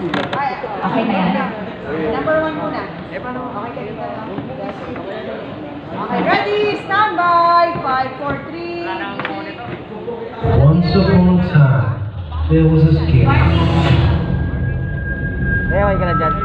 Okay na yan. Number 1 muna. Okay kayo na lang. Okay, ready, stand by. 5, 4, 3. Once upon a time, there was a king. Ewan ka na dyan.